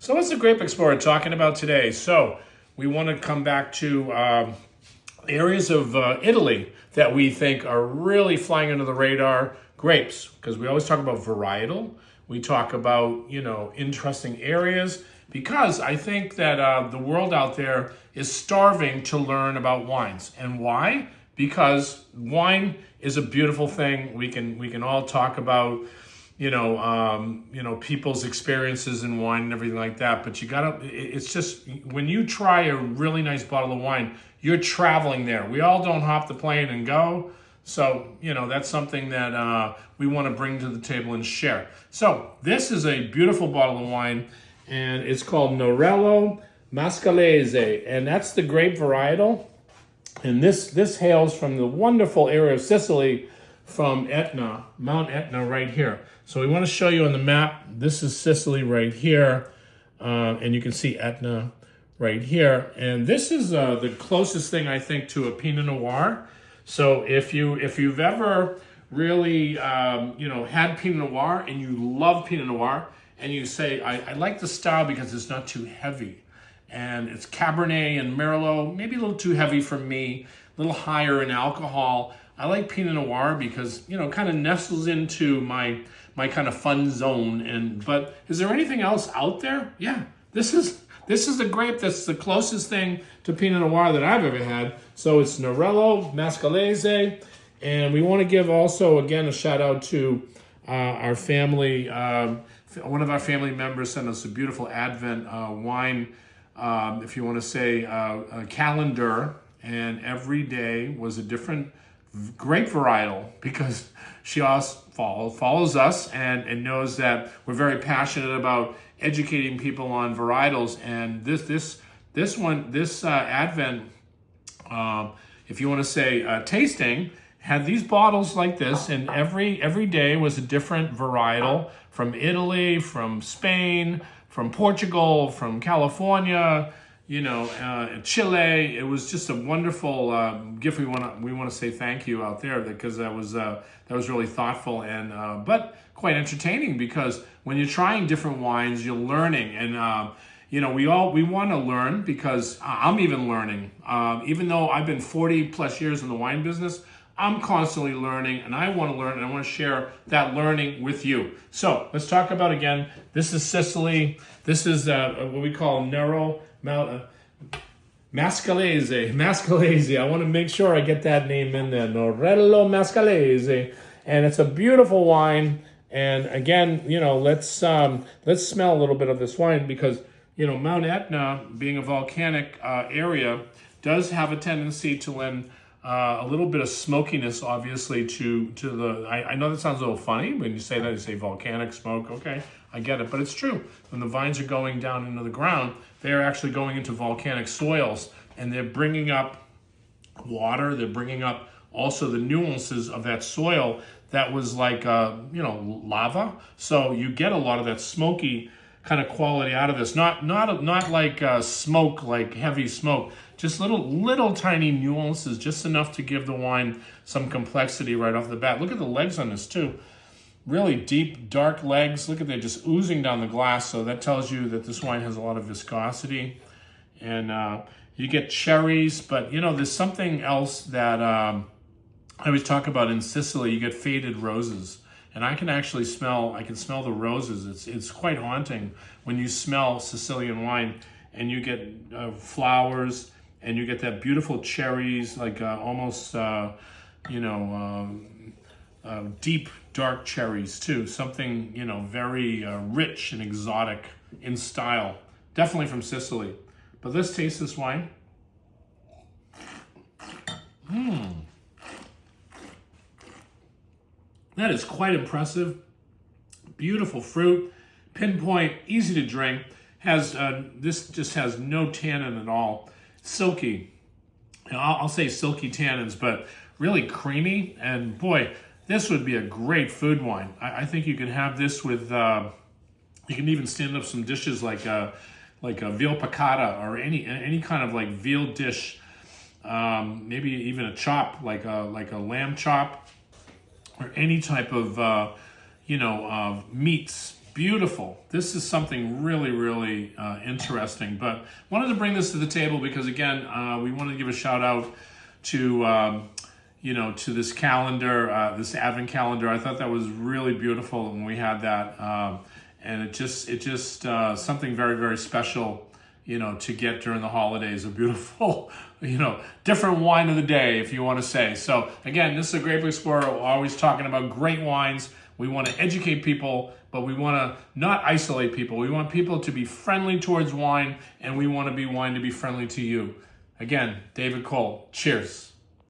So what's the Grape Explorer talking about today? So we want to come back to areas of Italy that we think are really flying under the radar. Grapes, because we always talk about varietal. We talk about, interesting areas, because I think that the world out there is starving to learn about wines. And why? Because wine is a beautiful thing. We can all talk about people's experiences in wine and everything like that. But it's just, when you try a really nice bottle of wine, you're traveling there. We all don't hop the plane and go. So, that's something that we want to bring to the table and share. So this is a beautiful bottle of wine, and it's called Nerello Mascalese, and that's the grape varietal. And this hails from the wonderful area of Sicily, from Etna, Mount Etna right here. So we want to show you on the map, this is Sicily right here, and you can see Etna right here. And this is the closest thing, I think, to a Pinot Noir. So if you've ever really had Pinot Noir and you love Pinot Noir, and you say, I like the style because it's not too heavy, and it's Cabernet and Merlot, maybe a little too heavy for me, a little higher in alcohol. I like Pinot Noir because, kind of nestles into my kind of fun zone. But is there anything else out there? Yeah, this is the grape that's the closest thing to Pinot Noir that I've ever had. So it's Nerello Mascalese, and we want to give also, again, a shout out to our family. One of our family members sent us a beautiful Advent wine, if you want to say, a calendar, and every day was a different grape varietal, because she also follows us and knows that we're very passionate about educating people on varietals. And this Advent, if you want to say tasting, had these bottles like this, and every day was a different varietal from Italy, from Spain, from Portugal, from California, Chile. It was just a wonderful gift. We want to say thank you out there, because that was really thoughtful and but quite entertaining, because when you're trying different wines, you're learning, and we want to learn, because I'm even learning. Even though I've been 40 plus years in the wine business, I'm constantly learning, and I want to learn, and I want to share that learning with you. So let's talk about, again, this is Sicily. This is what we call Nerello Mascalese. I want to make sure I get that name in there. Nerello Mascalese. And it's a beautiful wine. And again, let's smell a little bit of this wine, because, Mount Etna, being a volcanic area, does have a tendency to lend a little bit of smokiness, obviously, to the. I know that sounds a little funny when you say that. You say volcanic smoke. Okay, I get it, but it's true. When the vines are going down into the ground, they are actually going into volcanic soils, and they're bringing up water. They're bringing up also the nuances of that soil that was like lava. So you get a lot of that smoky kind of quality out of this. Not like smoke, like heavy smoke. Just little tiny nuances, just enough to give the wine some complexity right off the bat. Look at the legs on this too. Really deep, dark legs. Look at, they're just oozing down the glass. So that tells you that this wine has a lot of viscosity. And you get cherries, but there's something else that I always talk about in Sicily. You get faded roses. And I can actually smell the roses. It's quite haunting when you smell Sicilian wine and you get flowers, and you get that beautiful cherries, like almost, deep, dark cherries too. Something, very rich and exotic in style. Definitely from Sicily. But let's taste this wine. That is quite impressive. Beautiful fruit, pinpoint, easy to drink. This just has no tannin at all. Silky. I'll say silky tannins, but really creamy. And boy, this would be a great food wine. I think you can have this with. You can even stand up some dishes like a veal piccata, or any kind of like veal dish. Maybe even a chop, like a lamb chop, or any type of meats, beautiful. This is something really, really interesting. But wanted to bring this to the table because, again, we wanted to give a shout out to to this calendar, this Advent calendar. I thought that was really beautiful when we had that, and it just something very, very special, to get during the holidays. A beautiful, different wine of the day, if you want to say. So again, this is a Grape Explorer. We're always talking about great wines. We want to educate people, but we want to not isolate people. We want people to be friendly towards wine, and we want wine to be friendly to you. Again, David Kohl. Cheers.